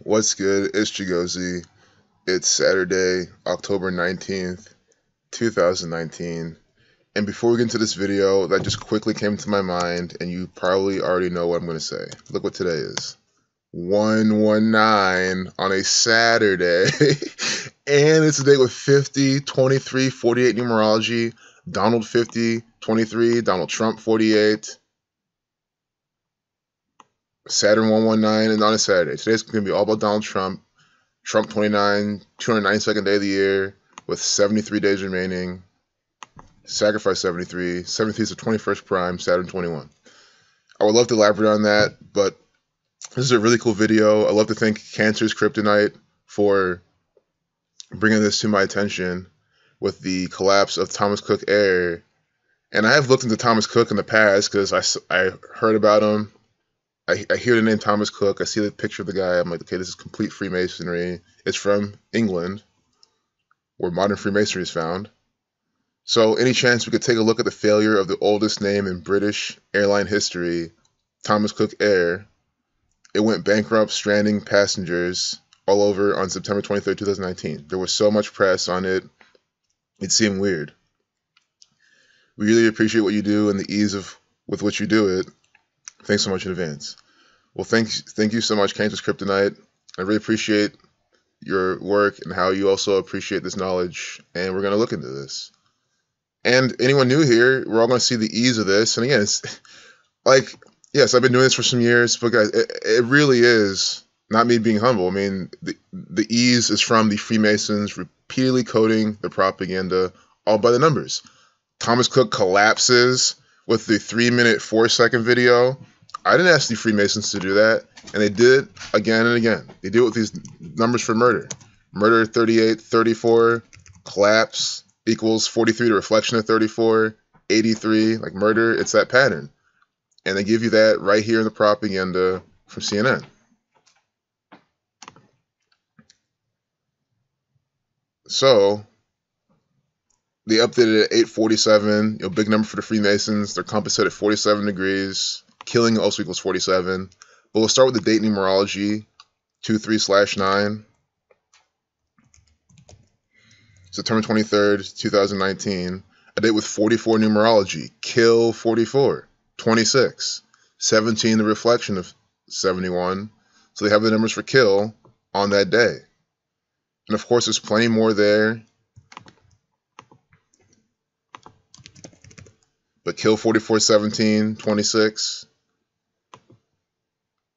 What's good? It's Chigozy. It's Saturday, October 19th, 2019. And before we get into this video, that just quickly came to my mind, and you probably already know what I'm going to say. Look what today is. 119 on a Saturday. And it's a day with 50, 23, 48 numerology. Donald 50, 23, Donald Trump 48. Saturn 119 and on a Saturday. Today's going to be all about Donald Trump. Trump 29, 292nd day of the year with 73 days remaining. Sacrifice 73. 73 is the 21st prime, Saturn 21. I would love to elaborate on that, but this is a really cool video. I'd love to thank Cancer's Kryptonite for bringing this to my attention with the collapse of Thomas Cook Air. And I have looked into Thomas Cook in the past because I heard about him. I hear the name Thomas Cook. I see the picture of the guy. I'm like, okay, this is complete Freemasonry. It's from England, where modern Freemasonry is found. So any chance we could take a look at the failure of the oldest name in British airline history, Thomas Cook Air. It went bankrupt, stranding passengers all over on September 23rd, 2019. There was so much press on it, it seemed weird. We really appreciate what you do and the ease with which you do it. Thanks so much in advance. Well, thank you so much, Cancer's Kryptonite. I really appreciate your work and how you also appreciate this knowledge, and we're going to look into this. And anyone new here, we're all going to see the ease of this. And again, it's like, yes, I've been doing this for some years, but guys, it really is not me being humble. I mean, the ease is from the Freemasons repeatedly coding the propaganda all by the numbers. Thomas Cook collapses with the 3-minute 4-second video. I didn't ask the Freemasons to do that, and they did it again and again. They do it with these numbers for murder. Murder 38, 34, collapse equals 43, the reflection of 34, 83, like murder, it's that pattern. And they give you that right here in the propaganda from CNN. So they updated at 847, big number for the Freemasons. Their compass set at 47 degrees. Killing also equals 47. But we'll start with the date numerology, 23/9. September 23rd, 2019. A date with 44 numerology. Kill 44. 26. 17, the reflection of 71. So they have the numbers for kill on that day. And of course, there's plenty more there. But kill 44, 17, 26.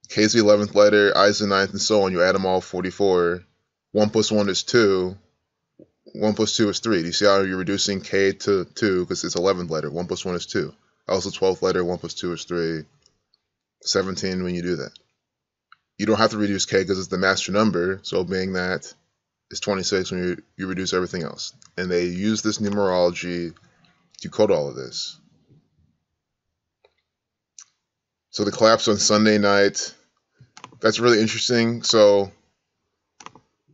K is the 11th letter, I is the 9th, and so on. You add them all, 44. 1 plus 1 is 2. 1 plus 2 is 3. Do you see how you're reducing K to 2? Because it's 11th letter. 1 plus 1 is 2. Also 12th letter, 1 plus 2 is 3. 17 when you do that. You don't have to reduce K because it's the master number. So being that is 26 when you reduce everything else. And they use this numerology to code all of this. So the collapse on Sunday night, that's really interesting. So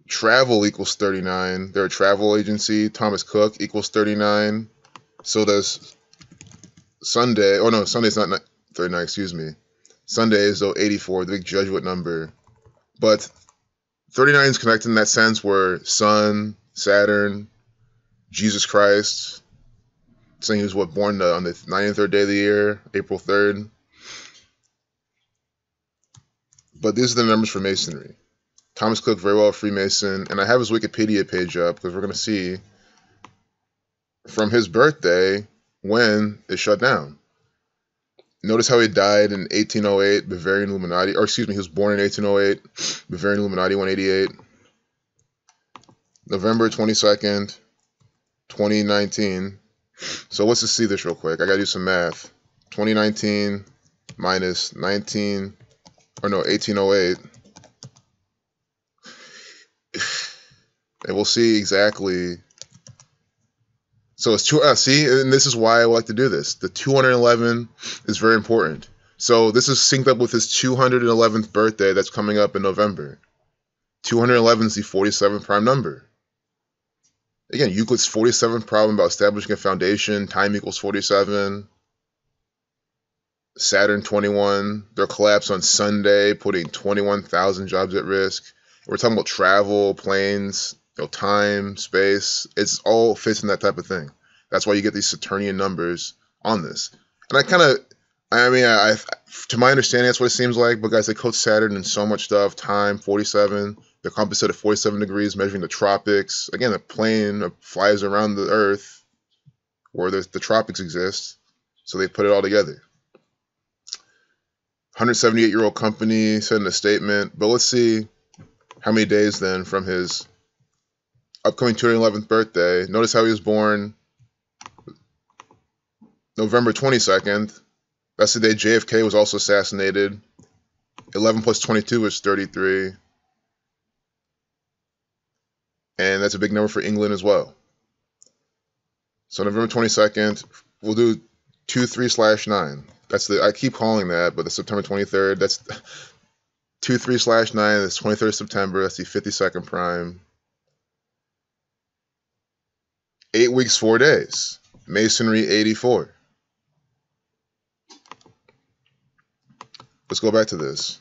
travel equals 39. They're a travel agency. Thomas Cook equals 39. So does Sunday. Oh no, Sunday's not 39, excuse me. Sunday is though 84, the big Jesuit number. But 39 is connected in that sense where Sun, Saturn, Jesus Christ, saying he was born on the 93rd day of the year, April 3rd. But these are the numbers for Masonry. Thomas Cook, very well a Freemason, and I have his Wikipedia page up because we're going to see from his birthday when it shut down. Notice how he died in 1808, Bavarian Illuminati, or excuse me, he was born in 1808, Bavarian Illuminati 188. November 22nd, 2019. So let's just see this real quick. I got to do some math. 2019 minus 1808. And we'll see exactly. So it's see, and this is why I like to do this. The 211 is very important. So this is synced up with his 211th birthday that's coming up in November. 211 is the 47th prime number. Again, Euclid's 47th problem about establishing a foundation. Time equals 47. Saturn 21. Their collapse on Sunday, putting 21,000 jobs at risk. We're talking about travel, planes, time, space. It's all fits in that type of thing. That's why you get these Saturnian numbers on this. And I to my understanding, that's what it seems like. But guys, they code Saturn in so much stuff. Time, 47. The compass at 47 degrees, measuring the tropics. Again, a plane flies around the Earth where the tropics exist. So they put it all together. 178-year-old company said in a statement. But let's see how many days then from his upcoming 211th birthday. Notice how he was born November 22nd. That's the day JFK was also assassinated. 11 plus 22 is 33. And that's a big number for England as well. So November 22nd, we'll do 23/9. I keep calling that, but the September 23rd, that's 23/9, that's 23rd September, that's the 52nd prime. 8 weeks, 4 days. Masonry 84. Let's go back to this.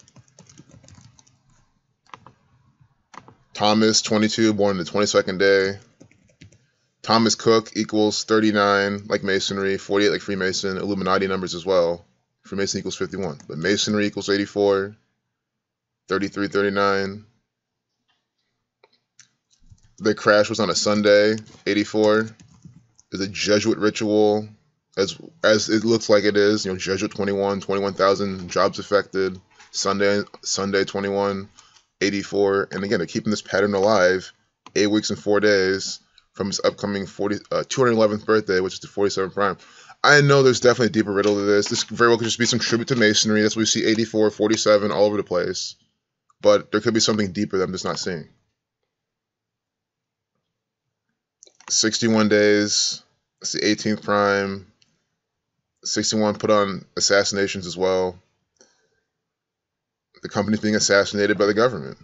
Thomas, 22, born the 22nd day. Thomas Cook equals 39, like Masonry, 48 like Freemason, Illuminati numbers as well. Freemason equals 51. But Masonry equals 84, 33, 39. The crash was on a Sunday, 84. Is a Jesuit ritual, as it looks like it is. Jesuit 21,000 jobs affected. Sunday 21, 84. And again, they're keeping this pattern alive 8 weeks and 4 days from his upcoming 211th birthday, which is the 47th prime. I know there's definitely a deeper riddle to this. This very well could just be some tribute to Masonry. That's why we see 84, 47 all over the place. But there could be something deeper that I'm just not seeing. 61 days. That's the 18th prime. 61 put on assassinations as well. The company's being assassinated by the government.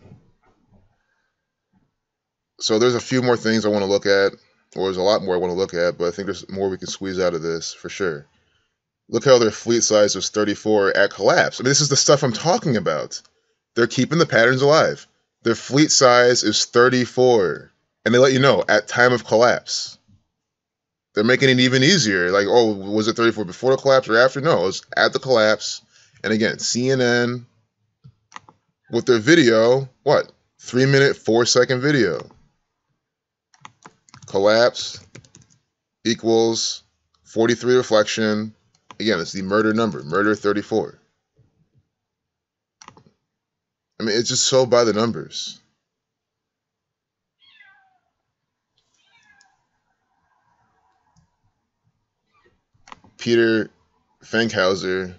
So there's a few more things I want to look at, or there's a lot more I want to look at, but I think there's more we can squeeze out of this for sure. Look how their fleet size was 34 at collapse. I mean, this is the stuff I'm talking about. They're keeping the patterns alive. Their fleet size is 34, and they let you know at time of collapse. They're making it even easier. Like, oh, was it 34 before the collapse or after? No, it was at the collapse. And again, CNN with their video, what? 3-minute, 4-second video. Collapse equals 43 reflection. Again, it's the murder number, murder 34. I mean, it's just so by the numbers. Peter Fankhauser,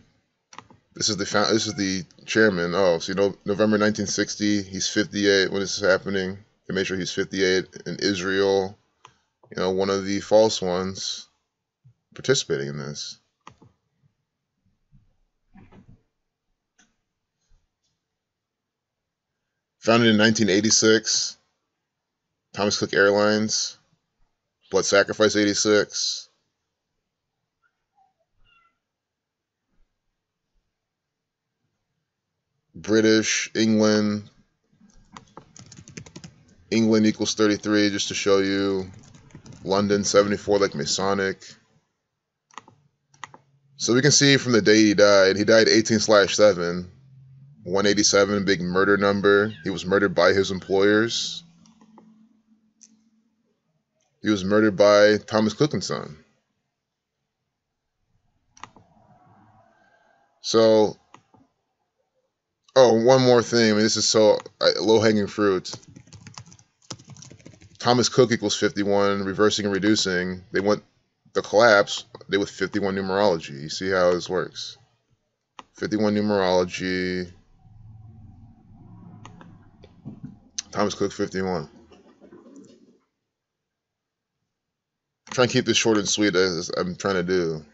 this is the chairman. Oh, so November 1960, he's 58 when this is happening. They make sure he's 58 in Israel. One of the false ones participating in this. Founded in 1986, Thomas Cook Airlines, Blood Sacrifice 86. British, England equals 33, just to show you. London 74, like Masonic. So we can see from the day he died 18/7, 187, big murder number. He was murdered by his employers. He was murdered by Thomas Cook and Son. So, one more thing. I mean, this is so low-hanging fruit. Thomas Cook equals 51, reversing and reducing. They want the collapse. They with 51 numerology. You see how this works. 51 numerology. Thomas Cook 51. Try and keep this short and sweet as I'm trying to do.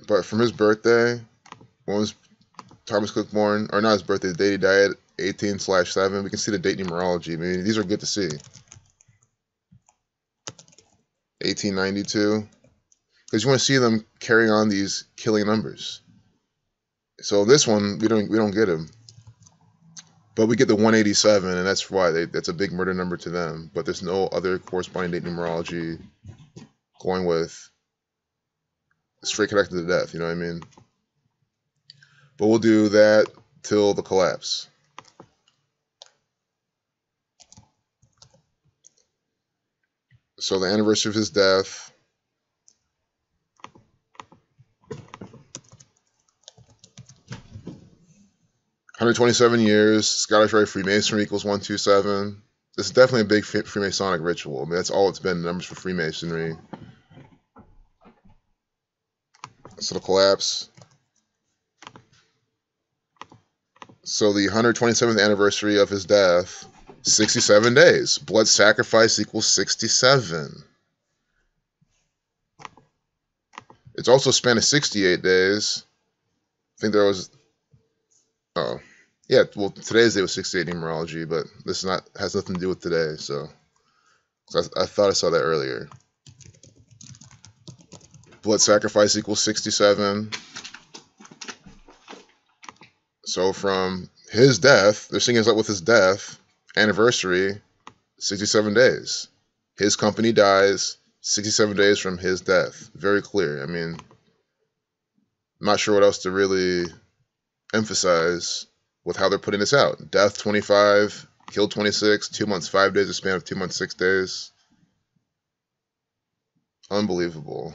But from his birthday, when was Thomas Cook born? Or not his birthday, the date he died, 18/7. We can see the date numerology. I mean, these are good to see. 1892. Because you want to see them carry on these killing numbers. So this one we don't get him, but we get the 187, and that's why that's a big murder number to them. But there's no other corresponding date numerology going with straight connected to death. You know what I mean? But we'll do that till the collapse. So the anniversary of his death. 127 years. Scottish Rite Freemasonry equals 127. This is definitely a big Freemasonic ritual. I mean, that's all it's been, numbers for Freemasonry. So the collapse. So the 127th anniversary of his death, 67 days. Blood sacrifice equals 67. It's also a span of 68 days. I think there was... Oh, yeah. Well, today's day was 68 numerology, but this has nothing to do with today. So I thought I saw that earlier. Blood sacrifice equals 67. So from his death, they're syncing us up with his death anniversary, 67 days. His company dies 67 days from his death. Very clear. I mean, I'm not sure what else to really emphasize with how they're putting this out. Death 25, killed 26, 2 months, 5 days, a span of 2 months, 6 days. Unbelievable.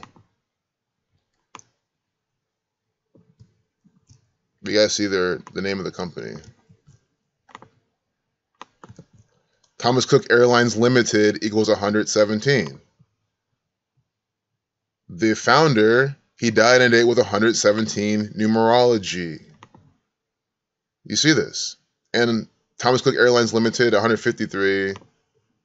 You guys see the name of the company. Thomas Cook Airlines Limited equals 117. The founder, he died on a date with 117 numerology. You see this? And Thomas Cook Airlines Limited, 153.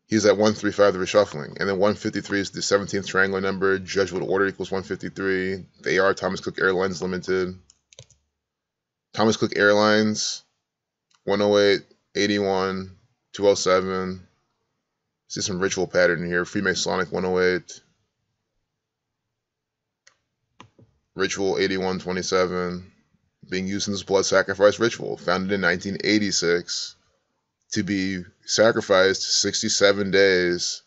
He's at 135, the reshuffling. And then 153 is the 17th triangular number. Judgment order equals 153. They are Thomas Cook Airlines Limited. Thomas Cook Airlines, 108, 81, 207. See some ritual pattern here. Freemasonic 108. Ritual 8127. Being used in this blood sacrifice ritual. Founded in 1986. To be sacrificed 67 days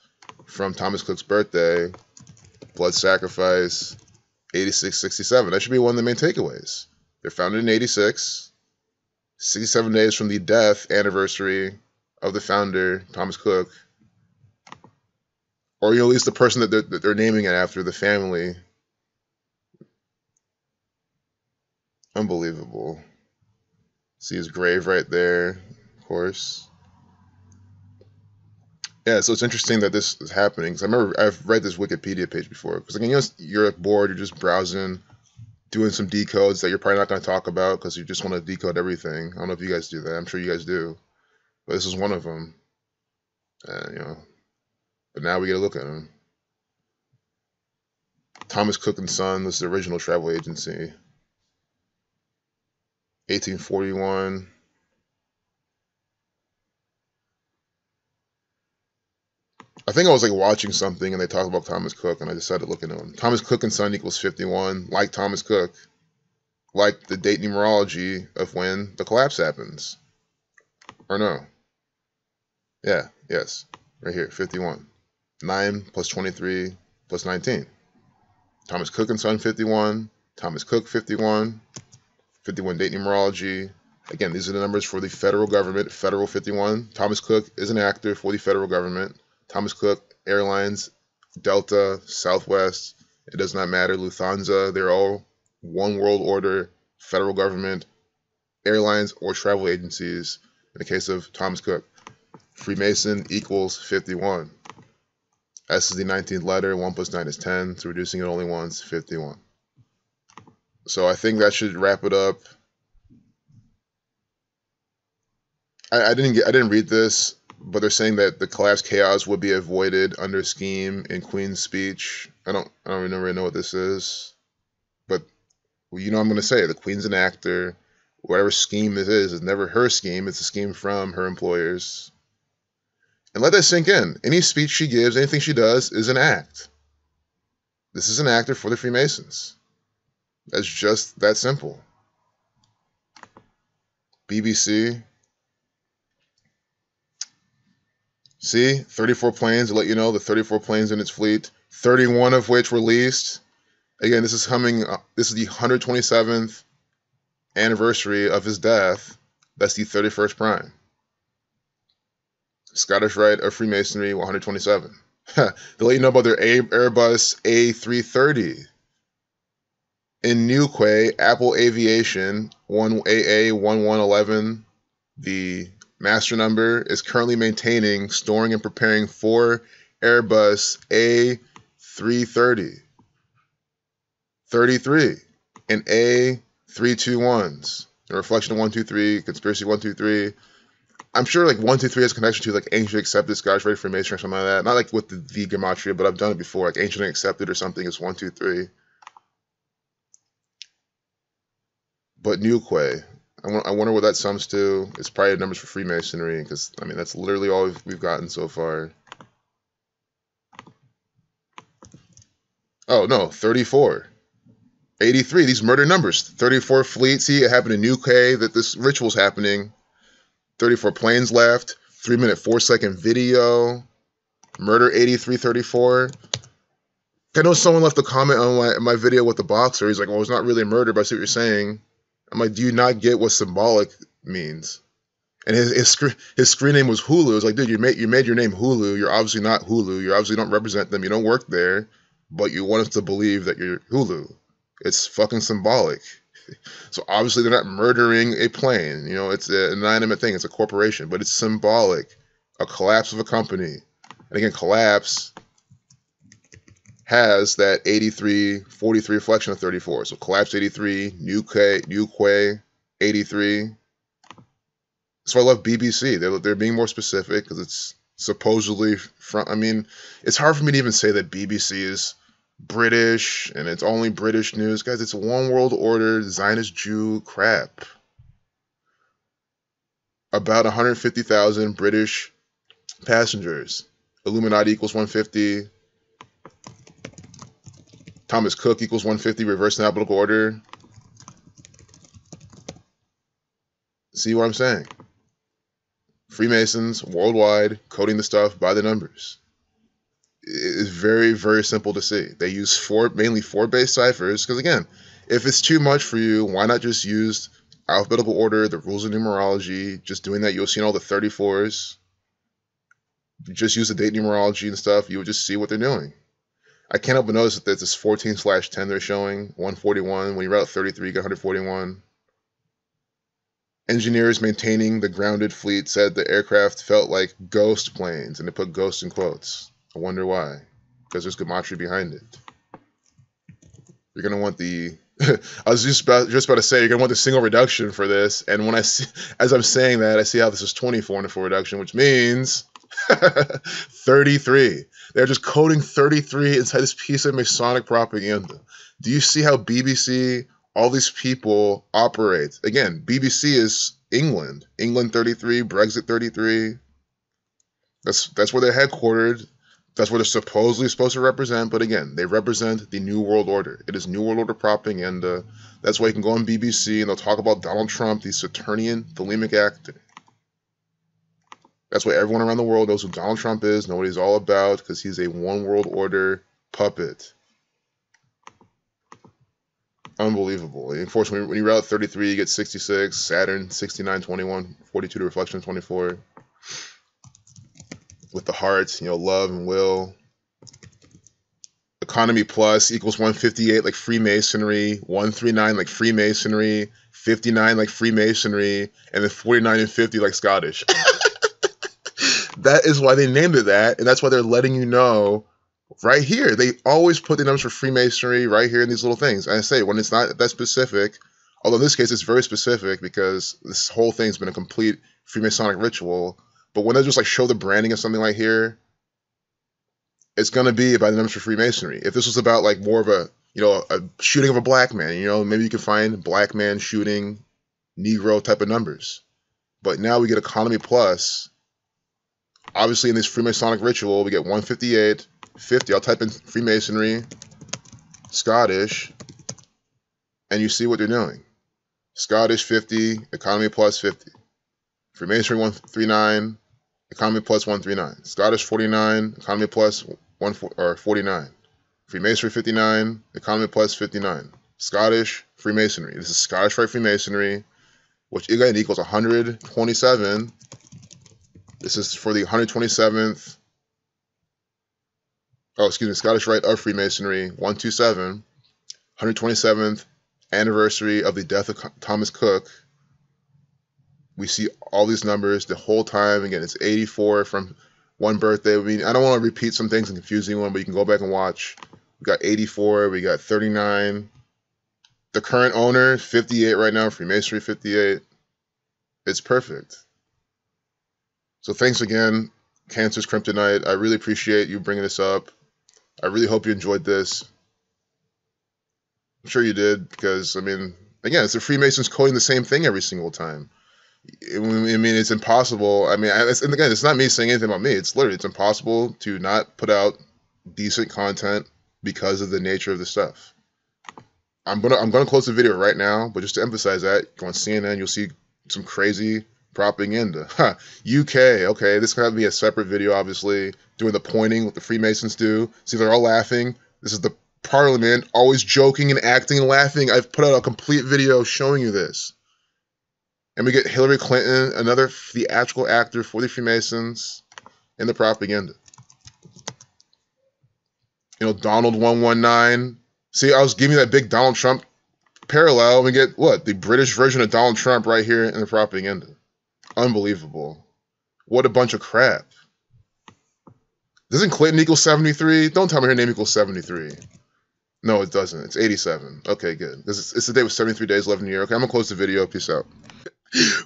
from Thomas Cook's birthday. Blood sacrifice 8667. That should be one of the main takeaways. They're founded in 86. 67 days from the death anniversary of the founder, Thomas Cook. Or at least the person that they're naming it after, the family. Unbelievable. See his grave right there, of course. Yeah, so it's interesting that this is happening. Because I remember I've read this Wikipedia page before. Because again, you're bored, you're just browsing, doing some decodes that you're probably not going to talk about because you just want to decode everything. I don't know if you guys do that. I'm sure you guys do. But this is one of them. But now we get a look at him. Thomas Cook and Son, this is the original travel agency. 1841. I think I was like watching something and they talked about Thomas Cook and I decided to look into him. Thomas Cook and Son equals 51, like Thomas Cook, like the date numerology of when the collapse happens. Or no? Yeah, yes, right here, 51. 9 plus 23 plus 19. Thomas Cook and Son 51, Thomas Cook 51, 51 date numerology. Again, these are the numbers for the federal government, federal 51. Thomas Cook is an actor for the federal government. Thomas Cook, Airlines, Delta, Southwest, it does not matter, Lufthansa, they're all one world order, federal government, airlines, or travel agencies. In the case of Thomas Cook, Freemason equals 51. S is the 19th letter, 1 plus 9 is 10, so reducing it only once, 51. So I think that should wrap it up. I didn't read this, but they're saying that the collapse chaos would be avoided under scheme in Queen's speech. I don't really know what this is, but well, you know what I'm going to say. The Queen's an actor. Whatever scheme this is never her scheme. It's a scheme from her employers. And let that sink in. Any speech she gives, anything she does is an act. This is an actor for the Freemasons. That's just that simple. BBC. See, 34 planes to let you know the 34 planes in its fleet, 31 of which were leased. Again, this is this is the 127th anniversary of his death. That's the 31st prime. Scottish Rite of Freemasonry 127. They'll let you know about their Airbus A330. In Newquay, Apple Aviation 1AA1111, the master number is currently maintaining, storing, and preparing 4 Airbus A330, 33, and A321s. A reflection of 123, conspiracy 123. I'm sure like 123 has a connection to like ancient accepted Scottish Rite of Freemasonry or something like that. Not like with the gematria, but I've done it before. Like ancient accepted or something is 123. But Newquay, I wonder what that sums to. It's probably numbers for Freemasonry, because I mean that's literally all we've gotten so far. Oh no, 34, 83. These murder numbers. 34 fleet. See, it happened in Newquay that this ritual's happening. 34 planes left. 3-minute 4-second video. Murder 8334. I know someone left a comment on my video with the boxer. He's like, well, it's not really a murder, but I see what you're saying. I'm like, do you not get what symbolic means? And his screen name was Hulu. It's like, dude, you made your name Hulu. You're obviously not Hulu. You obviously don't represent them. You don't work there, but you want us to believe that you're Hulu. It's fucking symbolic. So obviously they're not murdering a plane. You know, it's an inanimate thing. It's a corporation, but it's symbolic. A collapse of a company. And again, collapse has that 43 reflection of 34. So collapse 83, Newquay 83. So I love BBC. They're being more specific because it's supposedly from. I mean, it's hard for me to even say that BBC is British and it's only British news, guys. It's a one world order Zionist Jew crap. About 150,000 British passengers. Illuminati equals 150. Thomas Cook equals 150, reverse in alphabetical order. See what I'm saying? Freemasons worldwide coding the stuff by the numbers. It's very, very simple to see. They use mainly 4-base ciphers because, again, if it's too much for you, why not just use alphabetical order, the rules of numerology? Just doing that, you'll see all the 34s. Just use the date numerology and stuff. You will just see what they're doing. I can't help but notice that there's this 14/10 they're showing, 141. When you route 33, you get 141. Engineers maintaining the grounded fleet said the aircraft felt like ghost planes, and they put ghost in quotes. I wonder why. Because there's gematria behind it. You're going to want the... I was just about to say, you're going to want the single reduction for this, and when as I'm saying that, I see how this is 24 in the full reduction, which means 33. They're just coding 33 inside this piece of Masonic propaganda. Do you see how BBC, all these people operate? Again, BBC is England. England 33, Brexit 33. That's where they're headquartered. That's what they're supposedly supposed to represent. But again, they represent the New World Order. It is New World Order propaganda. That's why you can go on BBC and they'll talk about Donald Trump, the Saturnian thelemic actor. That's why everyone around the world knows who Donald Trump is, know what he's all about, because he's a one world order puppet. Unbelievable. Unfortunately, when you route 33, you get 66, Saturn 69, 21, 42 to reflection 24. With the heart, love and will. Economy plus equals 158 like Freemasonry, 139 like Freemasonry, 59 like Freemasonry, and then 49 and 50 like Scottish. That is why they named it that, and that's why they're letting you know right here. They always put the numbers for Freemasonry right here in these little things. And I say, when it's not that specific, although in this case it's very specific because this whole thing's been a complete Freemasonic ritual, but when they just like show the branding of something like here, it's going to be by the numbers for Freemasonry. If this was about like more of a shooting of a black man, maybe you can find black man shooting Negro type of numbers. But now we get economy plus. Obviously, in this Freemasonic ritual, we get 158, 50. I'll type in Freemasonry, Scottish, and you see what they're doing. Scottish 50, economy plus 50. Freemasonry 139, economy plus 139. Scottish 49, economy plus 49. Freemasonry 59, economy plus 59. Scottish Freemasonry. This is Scottish Rite Freemasonry, which again equals 127. This is for the 127th. Oh, excuse me, Scottish Rite of Freemasonry, 127, 127th anniversary of the death of Thomas Cook. We see all these numbers the whole time. Again, it's 84 from one birthday. I mean, I don't want to repeat some things and confuse anyone, but you can go back and watch. We got 84, we got 39. The current owner, 58 right now, Freemasonry 58. It's perfect. So thanks again, Cancer's Kryptonite. I really appreciate you bringing this up. I really hope you enjoyed this. I'm sure you did, because, I mean, again, it's the Freemasons coding the same thing every single time. I mean, it's impossible. I mean, and again, it's not me saying anything about me. It's literally, it's impossible to not put out decent content because of the nature of the stuff. I'm gonna close the video right now, but just to emphasize that, go on CNN, you'll see some crazy propaganda. UK, okay, this can have to be a separate video, obviously, doing the pointing, what the Freemasons do. See, they're all laughing. This is the Parliament, always joking and acting and laughing. I've put out a complete video showing you this. And we get Hillary Clinton, another theatrical actor for the Freemasons, in the propaganda. You know, Donald 119. See, I was giving you that big Donald Trump parallel. We get, what, the British version of Donald Trump right here in the propaganda. Unbelievable. What a bunch of crap. Doesn't Clinton equal 73? Don't tell me her name equals 73. No, it doesn't. It's 87. Okay, good. It's the day with 73 days left in the year. Okay, I'm going to close the video. Peace out.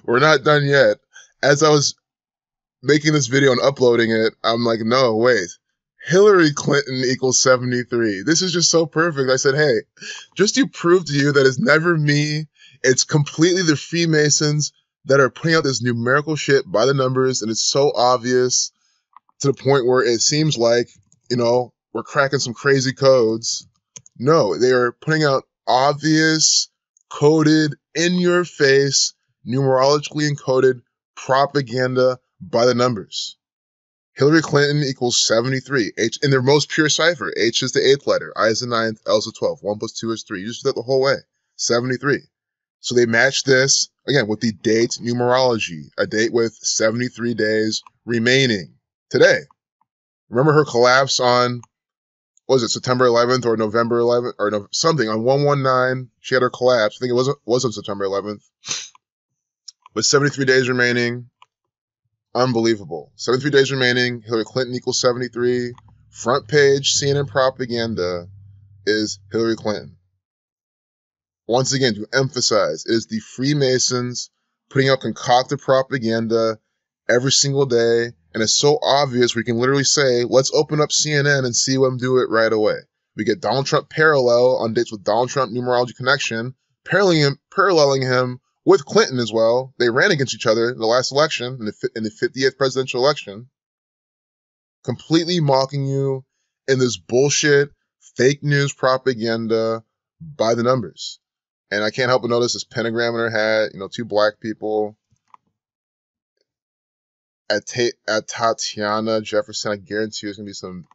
We're not done yet. As I was making this video and uploading it, I'm like, no, wait. Hillary Clinton equals 73. This is just so perfect. I said, hey, just to prove to you that it's never me, it's completely the Freemasons that are putting out this numerical shit by the numbers, and it's so obvious to the point where it seems like, you know, we're cracking some crazy codes. No, they are putting out obvious, coded, in-your-face, numerologically encoded propaganda by the numbers. Hillary Clinton equals 73. H in their most pure cipher. H is the 8th letter. I is the 9th. L is the 12th. 1 plus 2 is 3. You just do that the whole way. 73. So they match this, again, with the date numerology. A date with 73 days remaining. Today. Remember her collapse on, what was it, September 11th or November 11th? Or no, something. On 119, she had her collapse. I think it was on September 11th. With 73 days remaining. Unbelievable. 73 days remaining. Hillary Clinton equals 73. Front page CNN propaganda is Hillary Clinton. Once again, to emphasize, it is the Freemasons putting out concocted propaganda every single day. And it's so obvious we can literally say, let's open up CNN and see them do it right away. We get Donald Trump parallel on dates with Donald Trump numerology connection, paralleling him with Clinton as well. They ran against each other in the last election, in the 50th presidential election, completely mocking you in this bullshit, fake news propaganda by the numbers. And I can't help but notice this pentagram in her hat, you know, 2 black people. At Tatiana Jefferson, I guarantee there's going to be some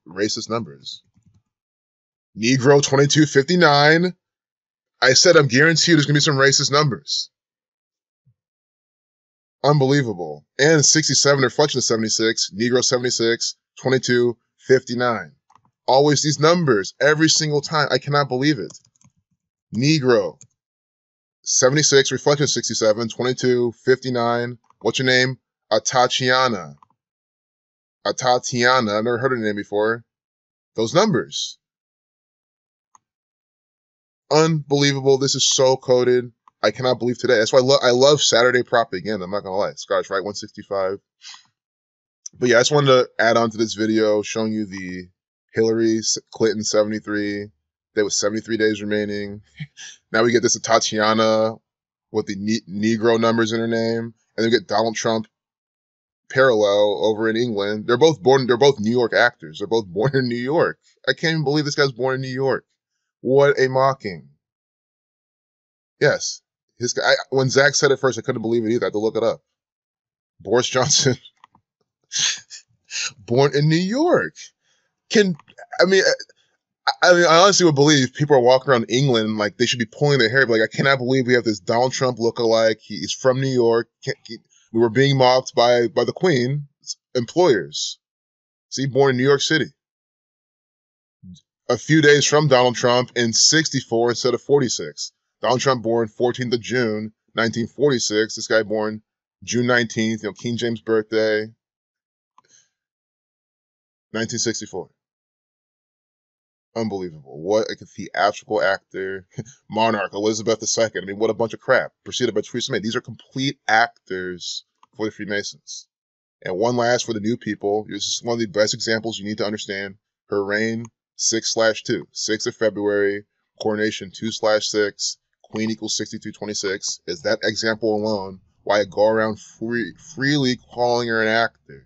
racist numbers. Negro 2259. I said I'm guaranteed there's going to be some racist numbers. Unbelievable. And 67, reflection of 76. Negro 76, 22, 59. Always these numbers every single time. I cannot believe it. Negro 76, reflection of 67, 22, 59. What's your name? Tatiana. Tatiana. I've never heard her name before. Those numbers. Unbelievable. This is so coded. I cannot believe today. That's why I love Saturday propaganda. I'm not going to lie. Scottish Rite 165. But yeah, I just wanted to add on to this video showing you the Hillary Clinton 73. There was 73 days remaining. Now we get this Tatiana with the Negro numbers in her name. And then we get Donald Trump parallel over in England. They're both New York actors. They're both born in New York. I can't even believe this guy's born in New York. What a mocking. Yes. When Zach said it first, I couldn't believe it either. I had to look it up. Boris Johnson, born in New York. I mean, I honestly would believe people are walking around England like they should be pulling their hair. Like, I cannot believe we have this Donald Trump lookalike. He's from New York. We were being mocked by the Queen employers. See, born in New York City. A few days from Donald Trump in 64 instead of 46. Donald Trump born 14th of June, 1946. This guy born June 19th, King James' birthday, 1964. Unbelievable. What a theatrical actor. Monarch, Elizabeth II. I mean, what a bunch of crap. Preceded by Theresa May. These are complete actors for the Freemasons. And one last for the new people. This is one of the best examples you need to understand. Her reign, 6/2. 6th of February. Coronation, 2/6. Queen equals 6226. Is that example alone why I go around freely calling her an actor?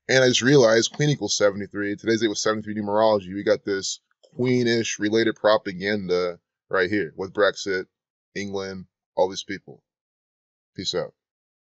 And I just realized Queen equals 73. Today's date was 73 numerology. We got this Queenish related propaganda right here with Brexit, England, all these people. Peace out.